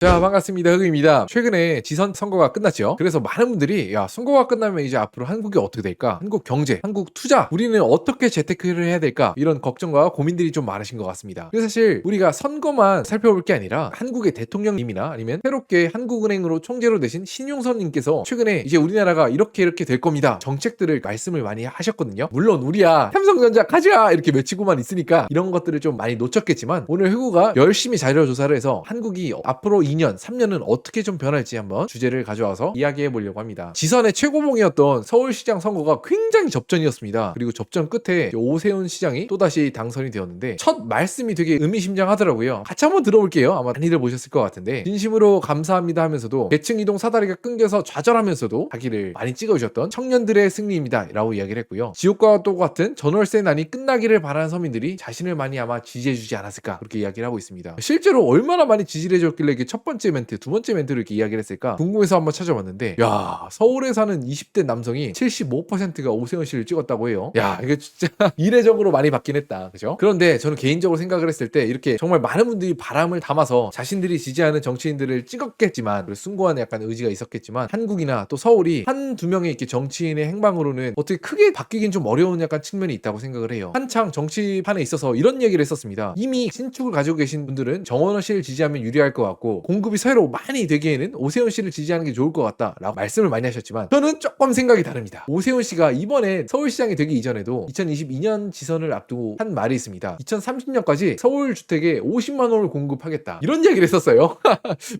자, 반갑습니다. 흑입니다. 최근에 지선 선거가 끝났죠. 그래서 많은 분들이 야, 선거가 끝나면 이제 앞으로 한국이 어떻게 될까? 한국 경제, 한국 투자, 우리는 어떻게 재테크를 해야 될까? 이런 걱정과 고민들이 좀 많으신 것 같습니다. 그래서 사실 우리가 선거만 살펴볼 게 아니라 한국의 대통령님이나 아니면 새롭게 한국은행으로 총재로 되신 신용선님께서 최근에 이제 우리나라가 이렇게 될 겁니다. 정책들을 말씀을 많이 하셨거든요. 물론 우리야 삼성전자 가자 이렇게 외치고만 있으니까 이런 것들을 좀 많이 놓쳤겠지만 오늘 흑우가 열심히 자료 조사를 해서 한국이 앞으로 2년, 3년은 어떻게 좀 변할지 한번 주제를 가져와서 이야기해 보려고 합니다. 지선의 최고봉이었던 서울시장 선거가 굉장히 접전이었습니다. 그리고 접전 끝에 오세훈 시장이 또다시 당선이 되었는데 첫 말씀이 되게 의미심장하더라고요. 같이 한번 들어볼게요. 아마 많이들 보셨을 것 같은데 진심으로 감사합니다 하면서도 계층 이동 사다리가 끊겨서 좌절하면서도 자기를 많이 찍어주셨던 청년들의 승리입니다 라고 이야기를 했고요. 지옥과 똑같은 전월세 난이 끝나기를 바라는 서민들이 자신을 많이 아마 지지해주지 않았을까 그렇게 이야기를 하고 있습니다. 실제로 얼마나 많이 지지를 해줬길래 이게 첫 번째 멘트, 두 번째 멘트를 이렇게 이야기를 했을까 궁금해서 한번 찾아봤는데 야, 서울에 사는 20대 남성이 75%가 오세훈 씨를 찍었다고 해요. 야, 이게 진짜 이례적으로 많이 받긴 했다. 그죠? 그런데 저는 개인적으로 생각을 했을 때 이렇게 정말 많은 분들이 바람을 담아서 자신들이 지지하는 정치인들을 찍었겠지만 숭고한 약간 의지가 있었겠지만 한국이나 또 서울이 한두 명의 이렇게 정치인의 행방으로는 어떻게 크게 바뀌긴 좀 어려운 약간 측면이 있다고 생각을 해요. 한창 정치판에 있어서 이런 얘기를 했었습니다. 이미 신축을 가지고 계신 분들은 정원호 씨를 지지하면 유리할 것 같고 공급이 새로 많이 되기에는 오세훈 씨를 지지하는 게 좋을 것 같다 라고 말씀을 많이 하셨지만 저는 조금 생각이 다릅니다. 오세훈 씨가 이번에 서울시장이 되기 이전에도 2022년 지선을 앞두고 한 말이 있습니다. 2030년까지 서울 주택에 50만 원을 공급하겠다 이런 얘기를 했었어요.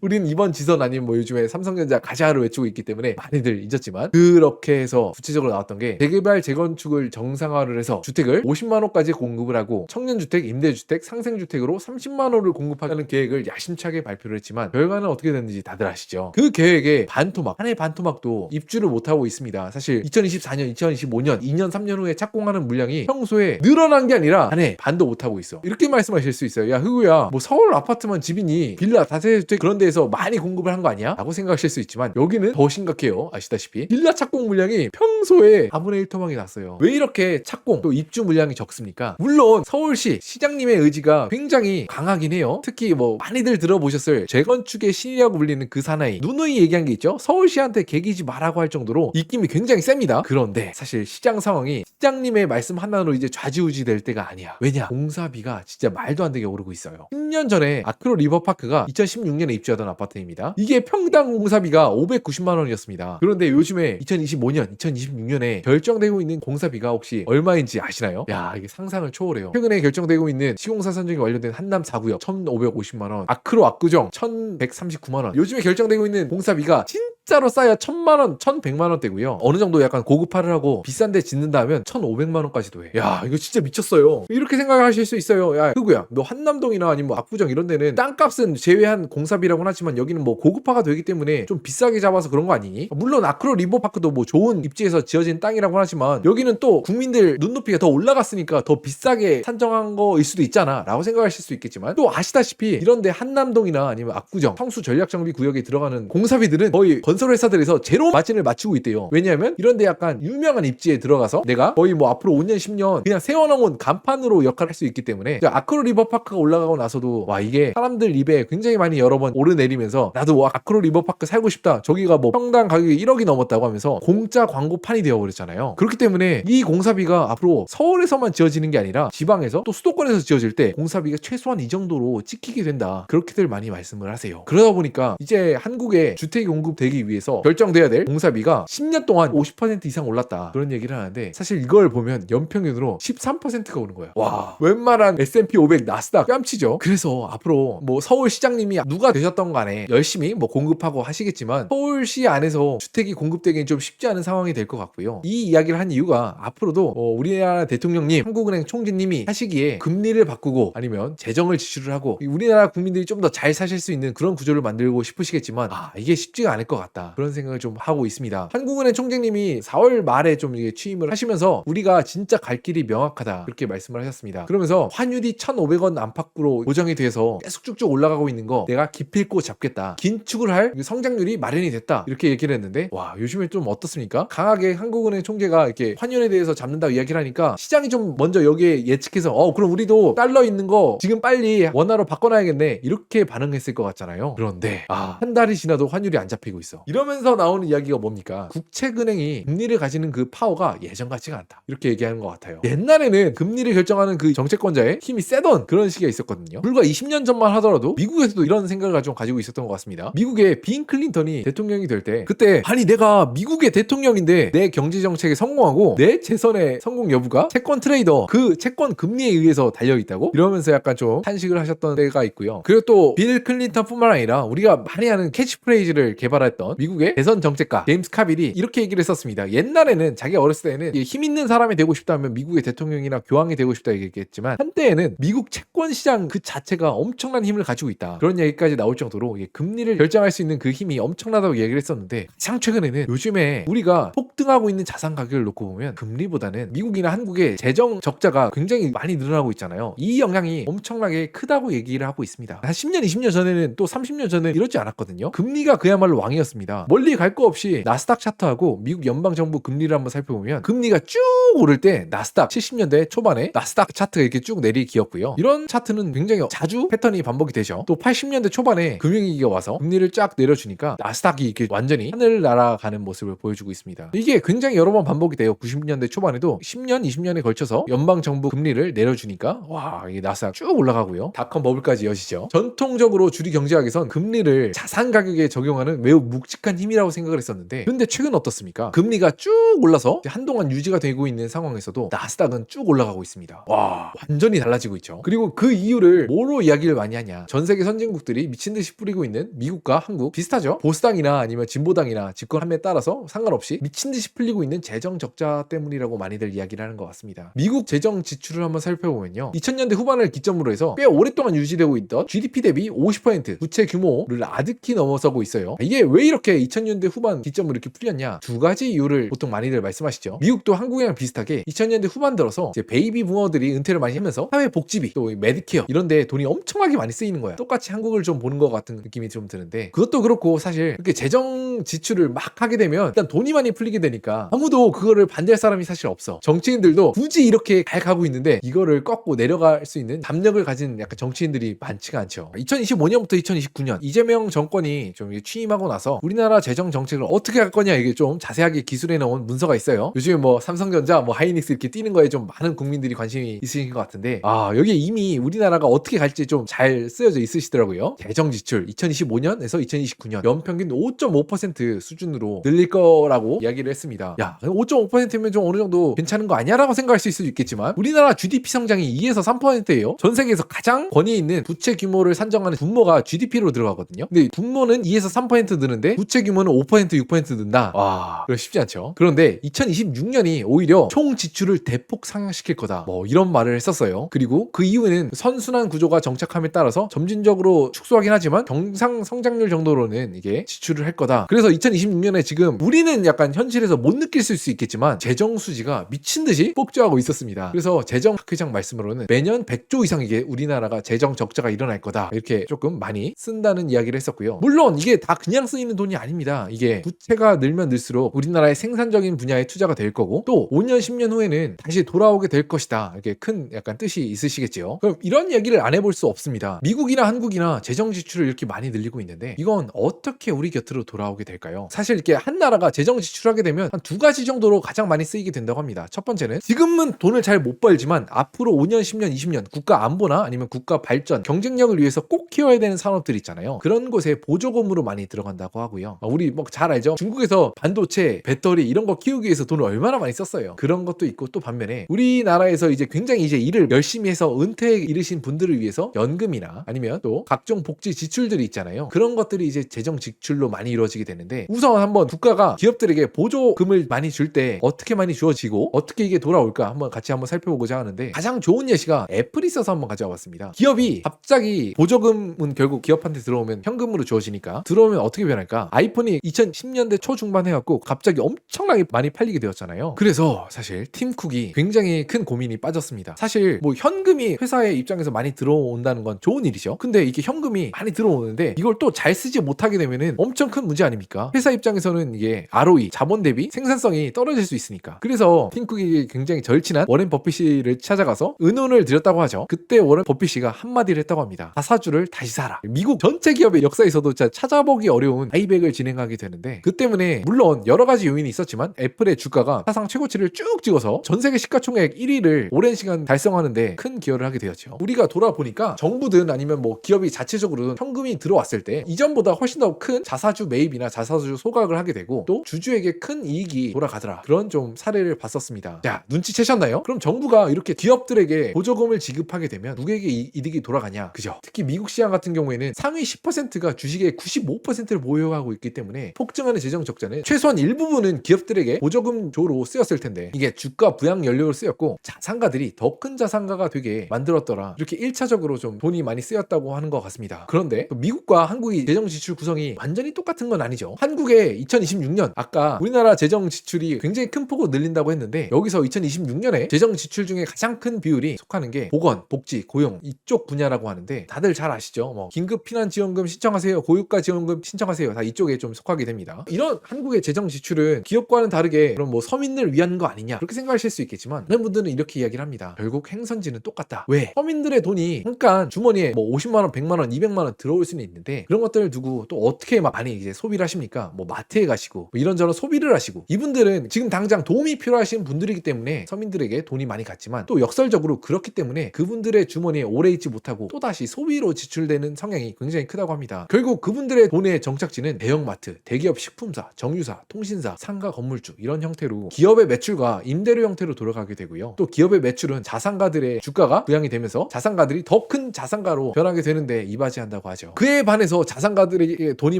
우린 이번 지선 아니면 뭐 요즘에 삼성전자 가자를 외치고 있기 때문에 많이들 잊었지만 그렇게 해서 구체적으로 나왔던 게 재개발 재건축을 정상화를 해서 주택을 50만 원까지 공급을 하고 청년주택, 임대주택, 상생주택으로 30만 원을 공급하는 계획을 야심차게 발표를 했지만 결과는 어떻게 됐는지 다들 아시죠? 그 계획에 반토막, 한 해 반토막도 입주를 못하고 있습니다. 사실 2024년, 2025년, 2년, 3년 후에 착공하는 물량이 평소에 늘어난 게 아니라 한 해 반도 못하고 있어. 이렇게 말씀하실 수 있어요. 야, 흑우야, 뭐 서울 아파트만 집이니 빌라, 다세대주택 그런 데에서 많이 공급을 한 거 아니야? 라고 생각하실 수 있지만 여기는 더 심각해요. 아시다시피 빌라 착공 물량이 평소에 4분의 1 토막이 났어요. 왜 이렇게 착공, 또 입주 물량이 적습니까? 물론 서울시 시장님의 의지가 굉장히 강하긴 해요. 특히 뭐 많이들 들어보셨을 재건축의 신이라고 불리는 그 사나이 누누이 얘기한 게 있죠. 서울시한테 개기지 말라고 할 정도로 입김이 굉장히 셉니다. 그런데 사실 시장 상황이 시장님의 말씀 하나로 이제 좌지우지 될 때가 아니야. 왜냐? 공사비가 진짜 말도 안 되게 오르고 있어요. 10년 전에 아크로 리버파크가 2016년에 입주하던 아파트입니다. 이게 평당 공사비가 590만 원이었습니다. 그런데 요즘에 2025년, 2026년에 결정되고 있는 공사비가 혹시 얼마인지 아시나요? 야, 이게 상상을 초월해요. 최근에 결정되고 있는 시공사 선정이 완료된 한남 4구역 1,550만 원, 아크로 압구정 1,139만 원. 요즘에 결정되고 있는 공사비가 진짜로 싸야 1,000만 원, 1,100만 원대고요. 어느 정도 약간 고급화를 하고 비싼 데 짓는다 하면 1,500만 원까지도 해. 야, 이거 진짜 미쳤어요. 이렇게 생각하실 수 있어요. 야, 흑우야, 너 한남동이나 아니면 뭐 압구정 이런 데는 땅값은 제외한 공사비라고는 하지만 여기는 뭐 고급화가 되기 때문에 좀 비싸게 잡아서 그런 거 아니니? 물론 아크로 리버파크도 뭐 좋은 입지에서 지어진 땅이라고 하지만 여기는 또 국민들 눈높이가 더 올라갔으니까 더 비싸게 산정한 거일 수도 있잖아 라고 생각하실 수 있겠지만 또 아시다시피 이런데 한남동이나 아니면 압구정, 성수 전략정비 구역에 들어가는 공사비들은 거의 건설회사들에서 제로 마진을 맞추고 있대요. 왜냐하면 이런데 약간 유명한 입지에 들어가서 내가 거의 뭐 앞으로 5년 10년 그냥 세워놓은 간판으로 역할을 할 수 있기 때문에 아크로 리버파크가 올라가고 나서도 와, 이게 사람들 입에 굉장히 많이 여러 번 오르내리면서 나도 와, 아크로 리버파크 살고 싶다, 저기가 뭐 평당 가격이 1억이 넘었다고 하면서 공짜 광고판이 되어버렸잖아요. 그렇기 때문에 이 공사비가 앞으로 서울에서만 지어지는 게 아니라 지방에서 또 수도권에서 지어질 때 공사비가 최소한 이 정도로 찍히게 된다, 그렇게들 많이 말씀을 하세요. 그러다 보니까 이제 한국에 주택이 공급되기 위해서 결정돼야 될 공사비가 10년 동안 50% 이상 올랐다, 그런 얘기를 하는데 사실 이걸 보면 연평균으로 13%가 오는 거야. 와, 웬만한 S&P 500 나스닥 뺨치죠. 그래서 앞으로 뭐 서울시장님이 누가 되셨던 간에 열심히 뭐 공급하고 하시겠지만 서울시 안에서 주택이 공급되기는 좀 쉽지 않은 상황이 될 것 같고요. 이 이야기를 한 이유가 앞으로도 우리나라 대통령님, 한국은행 총재님이 하시기에 금리를 바꾸고 아니면 재정을 지출을 하고 우리나라 국민들이 좀 더 잘 사실 수 있는 그런 구조를 만들고 싶으시겠지만 이게 쉽지가 않을 것 같다. 같다, 그런 생각을 좀 하고 있습니다. 한국은행 총재님이 4월 말에 좀 취임을 하시면서 우리가 진짜 갈 길이 명확하다, 그렇게 말씀을 하셨습니다. 그러면서 환율이 1,500원 안팎으로 고정이 돼서 계속 쭉쭉 올라가고 있는 거 내가 기필코 잡겠다, 긴축을 할 성장률이 마련이 됐다, 이렇게 얘기를 했는데, 와, 요즘에 좀 어떻습니까? 강하게 한국은행 총재가 이렇게 환율에 대해서 잡는다고 이야기를 하니까 시장이 좀 먼저 여기에 예측해서 그럼 우리도 달러 있는 거 지금 빨리 원화로 바꿔놔야겠네, 이렇게 반응했을 것 같잖아요. 그런데 한 달이 지나도 환율이 안 잡히고 있어. 이러면서 나오는 이야기가 뭡니까? 국채은행이 금리를 가지는 그 파워가 예전 같지가 않다, 이렇게 얘기하는 것 같아요. 옛날에는 금리를 결정하는 그 정책권자의 힘이 세던 그런 시기가 있었거든요. 불과 20년 전만 하더라도 미국에서도 이런 생각을 좀 가지고 있었던 것 같습니다. 미국의 빈 클린턴이 대통령이 될 때, 그때 아니 내가 미국의 대통령인데 내 경제 정책에 성공하고 내 재선의 성공 여부가 채권 트레이더 그 채권 금리에 의해서 달려있다고? 이러면서 약간 좀 탄식을 하셨던 때가 있고요. 그리고 또 빌 클린턴 뿐만 아니라 우리가 많이 하는 캐치프레이즈를 개발했던 미국의 대선 정책가 제임스 카빌이 이렇게 얘기를 했었습니다. 옛날에는 자기가 어렸을 때는 힘 있는 사람이 되고 싶다면 미국의 대통령이나 교황이 되고 싶다 얘기했지만, 한때에는 미국 채권 시장 그 자체가 엄청난 힘을 가지고 있다, 그런 얘기까지 나올 정도로 금리를 결정할 수 있는 그 힘이 엄청나다고 얘기를 했었는데, 가장 최근에는 요즘에 우리가 폭등하고 있는 자산 가격을 놓고 보면 금리보다는 미국이나 한국의 재정 적자가 굉장히 많이 늘어나고 있잖아요. 이 영향이 엄청나게 크다고 얘기를 하고 있습니다. 한 10년 20년 전에는, 또 30년 전에는 이렇지 않았거든요. 금리가 그야말로 왕이었습니다. 멀리 갈 거 없이 나스닥 차트하고 미국 연방정부 금리를 한번 살펴보면 금리가 쭉 오를 때 나스닥 70년대 초반에 나스닥 차트가 이렇게 쭉 내리기였고요. 이런 차트는 굉장히 자주 패턴이 반복이 되죠. 또 80년대 초반에 금융위기가 와서 금리를 쫙 내려주니까 나스닥이 이렇게 완전히 하늘 날아가는 모습을 보여주고 있습니다. 이게 굉장히 여러 번 반복이 돼요. 90년대 초반에도 10년 20년에 걸쳐서 연방정부 금리를 내려주니까 와, 이게 나스닥 쭉 올라가고요. 닷컴 버블까지 이어지죠. 전통적으로 주류 경제학에선 금리를 자산 가격에 적용하는 매우 묵직한 힘이라고 생각을 했었는데, 근데 최근 어떻습니까? 금리가 쭉 올라서 한동안 유지가 되고 있는 상황에서도 나스닥은 쭉 올라가고 있습니다. 와, 완전히 달라지고 있죠. 그리고 그 이유를 뭐로 이야기를 많이 하냐? 전 세계 선진국들이 미친듯이 뿌리고 있는 미국과 한국 비슷하죠? 보수당이나 아니면 진보당이나 집권함에 따라서 상관없이 미친듯이 풀리고 있는 재정 적자 때문이라고 많이들 이야기를 하는 것 같습니다. 미국 재정 지출을 한번 살펴보면요, 2000년대 후반을 기점으로 해서 꽤 오랫동안 유지되고 있던 GDP 대비 50% 부채 규모를 아득히 넘어서고 있어요. 이게 왜 이렇게 2000년대 후반 기점으로 이렇게 풀렸냐? 두 가지 이유를 보통 많이들 말씀하시죠. 미국도 한국이랑 비슷하게 2000년대 후반 들어서 이제 베이비 부머들이 은퇴를 많이 하면서 사회복지비, 또 메디케어 이런 데 돈이 엄청나게 많이 쓰이는 거야. 똑같이 한국을 좀 보는 것 같은 느낌이 좀 드는데, 그것도 그렇고 사실 이렇게 재정 지출을 막 하게 되면 일단 돈이 많이 풀리게 되니까 아무도 그거를 반대할 사람이 사실 없어. 정치인들도 굳이 이렇게 잘 가고 있는데 이거를 꺾고 내려갈 수 있는 담력을 가진 약간 정치인들이 많지가 않죠. 2025년부터 2029년 이재명 정권이 좀 취임하고 나서 우리나라 재정 정책을 어떻게 할 거냐, 이게 좀 자세하게 기술해 놓은 문서가 있어요. 요즘에 뭐 삼성전자, 뭐 하이닉스 이렇게 뛰는 거에 좀 많은 국민들이 관심이 있으신 것 같은데, 여기에 이미 우리나라가 어떻게 갈지 좀 잘 쓰여져 있으시더라고요. 재정 지출 2025년에서 2029년 연평균 5.5% 수준으로 늘릴 거라고 이야기를 했습니다. 야, 5.5%면 좀 어느 정도 괜찮은 거 아니야라고 생각할 수 있을 수 있겠지만, 우리나라 GDP 성장이 2에서 3%예요. 전 세계에서 가장 권위 있는 부채 규모를 산정하는 분모가 GDP로 들어가거든요. 근데 분모는 2에서 3% 느는데 부채 규모는 5% 6% 는다. 와, 그거 쉽지 않죠. 그런데 2026년이 오히려 총 지출을 대폭 상향시킬 거다, 뭐 이런 말을 했었어요. 그리고 그 이유는 선순환 구조가 정착함에 따라서 점진적으로 축소하긴 하지만 경상 성장률 정도로는 이게 지출을 할 거다. 그래서 2026년에 지금 우리는 약간 현실에서 못 느낄 수 있겠지만 재정 수지가 미친 듯이 폭주하고 있었습니다. 그래서 재정 학회장 말씀으로는 매년 100조 이상 이게 우리나라가 재정 적자가 일어날 거다, 이렇게 조금 많이 쓴다는 이야기를 했었고요. 물론 이게 다 그냥 쓰이는 돈이 아닙니다. 이게 부채가 늘면 늘수록 우리나라의 생산적인 분야에 투자가 될 거고, 또 5년 10년 후에는 다시 돌아오게 될 것이다, 이렇게 큰 약간 뜻이 있으시겠죠. 그럼 이런 얘기를 안 해볼 수 없습니다. 미국이나 한국이나 재정 지출을 이렇게 많이 늘리고 있는데 이건 어떻게 우리 곁으로 돌아오게 될까요? 사실 이렇게 한 나라가 재정 지출하게 되면 한 두 가지 정도로 가장 많이 쓰이게 된다고 합니다. 첫 번째는 지금은 돈을 잘 못 벌지만 앞으로 5년 10년 20년 국가 안보나 아니면 국가 발전 경쟁력을 위해서 꼭 키워야 되는 산업들 있잖아요. 그런 곳에 보조금으로 많이 들어간다고 하고요. 우리 뭐 잘 알죠? 중국에서 반도체, 배터리 이런 거 키우기 위해서 돈을 얼마나 많이 썼어요. 그런 것도 있고, 또 반면에 우리나라에서 이제 굉장히 이제 일을 열심히 해서 은퇴에 이르신 분들을 위해서 연금이나 아니면 또 각종 복지 지출들이 있잖아요. 그런 것들이 이제 재정 지출로 많이 이루어지게 되는데, 우선 한번 국가가 기업들에게 보조금을 많이 줄 때 어떻게 많이 주어지고 어떻게 이게 돌아올까 같이 한번 살펴보고자 하는데, 가장 좋은 예시가 애플이 있어서 한번 가져와 봤습니다. 기업이 갑자기 보조금은 결국 기업한테 들어오면 현금으로 주어지니까 들어오면 어떻게 변할까? 보니까 아이폰이 2010년대 초중반 해갖고 갑자기 엄청나게 많이 팔리게 되었잖아요. 그래서 사실 팀쿡이 굉장히 큰 고민이 빠졌습니다. 사실 뭐 현금이 회사의 입장에서 많이 들어온다는 건 좋은 일이죠. 근데 이게 현금이 많이 들어오는데 이걸 또 잘 쓰지 못하게 되면은 엄청 큰 문제 아닙니까? 회사 입장에서는 이게 ROE, 자본 대비 생산성이 떨어질 수 있으니까. 그래서 팀쿡이 굉장히 절친한 워렌 버핏을 찾아가서 의논을 드렸다고 하죠. 그때 워렌 버핏이가 한마디를 했다고 합니다. 자사주를 다시 사라. 미국 전체 기업의 역사에서도 진짜 찾아보기 어려운 바이백을 진행하게 되는데, 그 때문에 물론 여러 가지 요인이 있었지만 애플의 주가가 사상 최고치를 쭉 찍어서 전 세계 시가총액 1위를 오랜 시간 달성하는데 큰 기여를 하게 되었죠. 우리가 돌아보니까 정부든 아니면 뭐 기업이 자체적으로든 현금이 들어왔을 때 이전보다 훨씬 더 큰 자사주 매입이나 자사주 소각을 하게 되고 또 주주에게 큰 이익이 돌아가더라, 그런 좀 사례를 봤었습니다. 자, 눈치채셨나요? 그럼 정부가 이렇게 기업들에게 보조금을 지급하게 되면 누구에게 이득이 돌아가냐? 그죠? 특히 미국 시장 같은 경우에는 상위 10%가 주식의 95%를 보유하고 있기 때문에 폭증하는 재정 적자는 최소한 일부분은 기업들에게 보조금조로 쓰였을 텐데 이게 주가 부양 연료로 쓰였고 자산가들이 더 큰 자산가가 되게 만들었더라, 이렇게 1차적으로 좀 돈이 많이 쓰였다고 하는 것 같습니다. 그런데 미국과 한국이 재정 지출 구성이 완전히 똑같은 건 아니죠. 한국의 2026년, 아까 우리나라 재정 지출이 굉장히 큰 폭으로 늘린다고 했는데 여기서 2026년에 재정 지출 중에 가장 큰 비율이 속하는 게 보건, 복지, 고용 이쪽 분야라고 하는데, 다들 잘 아시죠? 뭐 긴급 피난 지원금 신청하세요, 고유가 지원금 신청하세요, 다 이쪽에 좀 속하게 됩니다. 이런 한국의 재정 지출은 기업과는 다르게 그럼 뭐 서민들을 위한 거 아니냐, 그렇게 생각하실 수 있겠지만 많은 분들은 이렇게 이야기를 합니다. 결국 행선지는 똑같다. 왜? 서민들의 돈이 잠깐 주머니에 뭐 50만원, 100만원, 200만원 들어올 수는 있는데 그런 것들을 두고 또 어떻게 막 많이 이제 소비를 하십니까? 뭐 마트에 가시고 뭐 이런저런 소비를 하시고, 이분들은 지금 당장 도움이 필요하신 분들이기 때문에 서민들에게 돈이 많이 갔지만 또 역설적으로 그렇기 때문에 그분들의 주머니에 오래 있지 못하고 또다시 소비로 지출되는 성향이 굉장히 크다고 합니다. 결국 그분들의 돈의 정착지는 대형마트, 대기업 식품사, 정유사, 통신사, 상가 건물주 이런 형태로 기업의 매출과 임대료 형태로 돌아가게 되고요. 또 기업의 매출은 자산가들의 주가가 부양이 되면서 자산가들이 더 큰 자산가로 변하게 되는데 이바지한다고 하죠. 그에 반해서 자산가들에게 돈이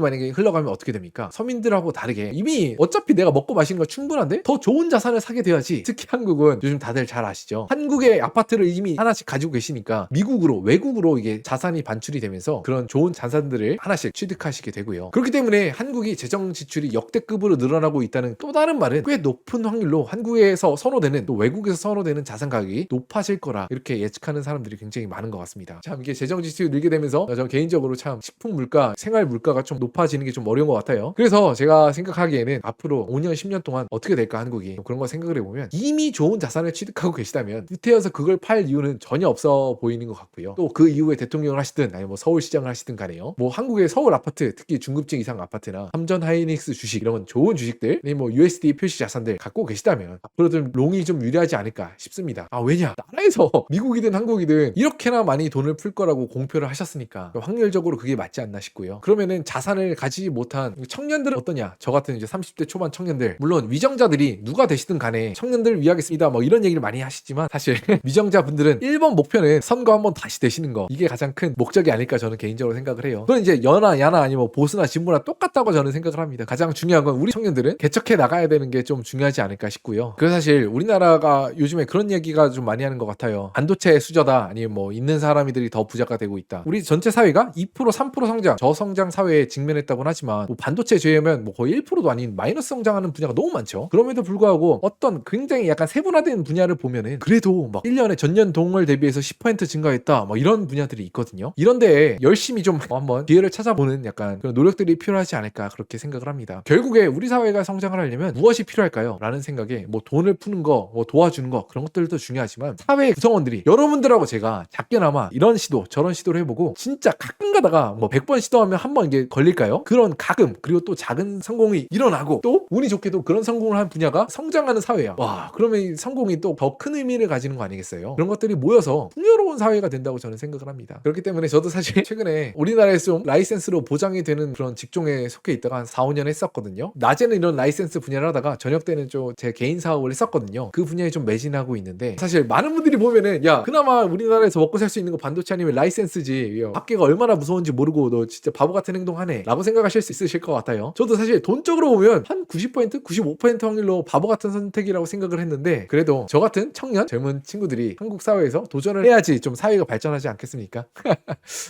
만약에 흘러가면 어떻게 됩니까? 서민들하고 다르게 이미 어차피 내가 먹고 마시는 거 충분한데 더 좋은 자산을 사게 돼야지. 특히 한국은 요즘 다들 잘 아시죠? 한국의 아파트를 이미 하나씩 가지고 계시니까 미국으로, 외국으로 이게 자산이 반출이 되면서 그런 좋은 자산들을 하나씩 취득하시게 되고요. 그렇기 때문에 한국이 재정 지출이 역대급으로 늘어나고 있다는 또 다른 말은 꽤 높은 확률로 한국에서 선호되는 또 외국에서 선호되는 자산 가격이 높아질 거라 이렇게 예측하는 사람들이 굉장히 많은 것 같습니다. 참 이게 재정 지출이 늘게 되면서 저 개인적으로 참 식품 물가, 생활 물가가 좀 높아지는 게 좀 어려운 것 같아요. 그래서 제가 생각하기에는 앞으로 5년, 10년 동안 어떻게 될까 한국이, 그런 거 생각을 해보면 이미 좋은 자산을 취득하고 계시다면 유태여서 그걸 팔 이유는 전혀 없어 보이는 것 같고요. 또 그 이후에 대통령을 하시든 아니면 뭐 서울시장을 하시든 간에요. 뭐 한국의 서울 아파트, 특히 중급층 이상 아파트나 삼전 하이닉스 주식 이런 좋은 주식들, 뭐 USD 표시 자산들 갖고 계시다면 앞으로도 롱이 좀 유리하지 않을까 싶습니다. 왜냐? 나라에서 미국이든 한국이든 이렇게나 많이 돈을 풀 거라고 공표를 하셨으니까 확률적으로 그게 맞지 않나 싶고요. 그러면은 자산을 가지지 못한 청년들은 어떠냐? 저 같은 이제 30대 초반 청년들, 물론 위정자들이 누가 되시든 간에 청년들을 위하겠습니다 뭐 이런 얘기를 많이 하시지만 사실 위정자분들은 1번 목표는 선거 한번 다시 되시는 거, 이게 가장 큰 목적이 아닐까 저는 개인적으로 생각을 해요. 그건 이제 여나 야나 아니면 뭐 보수나 진보나 똑같다고 저는 생각을 합니다. 가장 중요한 건 우리 청년들은 개척해 나가야 되는 게 좀 중요하지 않을까 싶고요. 그래서 사실 우리나라가 요즘에 그런 얘기가 좀 많이 하는 것 같아요. 반도체 수저다, 아니면 뭐 있는 사람들이 더 부자가 되고 있다. 우리 전체 사회가 2% 3% 성장, 저성장 사회에 직면했다고는 하지만 뭐 반도체 제외하면 뭐 거의 1%도 아닌 마이너스 성장하는 분야가 너무 많죠. 그럼에도 불구하고 어떤 굉장히 약간 세분화된 분야를 보면은 그래도 막 1년에 전년 동월 대비해서 10% 증가했다 뭐 이런 분야들이 있거든요. 이런데 열심히 좀 한번 기회를 찾아보는 약간 그런 노력들이 필요하지 않을까 그렇게 생각을 합니다. 결국에 우리 사회가 성장을 하려면 무엇이 필요할까요? 라는 생각에 뭐 돈을 푸는 거, 뭐 도와주는 거 그런 것들도 중요하지만 사회 구성원들이 여러분들하고 제가 작게나마 이런 시도 저런 시도를 해보고 진짜 가끔 가다가 뭐 100번 시도하면 한 번 이게 걸릴까요? 그런 가끔, 그리고 또 작은 성공이 일어나고 또 운이 좋게도 그런 성공을 한 분야가 성장하는 사회야. 와, 그러면 이 성공이 또 더 큰 의미를 가지는 거 아니겠어요? 그런 것들이 모여서 풍요로운 사회가 된다고 저는 생각을 합니다. 그렇기 때문에 저도 사실 최근에 우리나라에서 좀 라이센스로 보장이 되는 그런 직종에 속해 있다가 한 4, 5년 했었거든요. 낮에는 이런 라이센스 분야를 하다가 저녁 때는 좀 제 개인 사업을 했었거든요. 그 분야에 좀 매진하고 있는데 사실 많은 분들이 보면은 야, 그나마 우리나라에서 먹고 살 수 있는 거 반도체 아니면 라이센스지, 밖에가 얼마나 무서운지 모르고 너 진짜 바보 같은 행동하네 라고 생각하실 수 있으실 것 같아요. 저도 사실 돈적으로 보면 한 90%? 95% 확률로 바보 같은 선택이라고 생각을 했는데 그래도 저 같은 청년 젊은 친구들이 한국 사회에서 도전을 해야지 좀 사회가 발전하지 않겠습니까?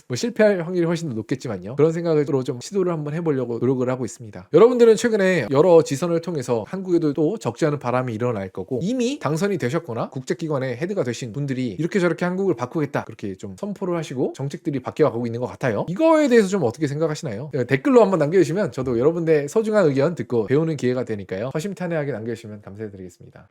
뭐 실패할 확률이 훨씬 더 높겠지만요. 그런 생각으로 좀 시도를 한번 해보려고 노력을 하고 있습니다. 여러분들은 최근에 여러 지선을 통해서 한국에도 또 적지 않은 바람이 일어날 거고, 이미 당선이 되셨거나 국제기관의 헤드가 되신 분들이 이렇게 저렇게 한국을 바꾸겠다 그렇게 좀 선포를 하시고 정책들이 바뀌어가고 있는 것 같아요. 이거에 대해서 좀 어떻게 생각하시나요? 댓글로 한번 남겨주시면 저도 여러분의 소중한 의견 듣고 배우는 기회가 되니까요. 허심탄회하게 남겨주시면 감사드리겠습니다.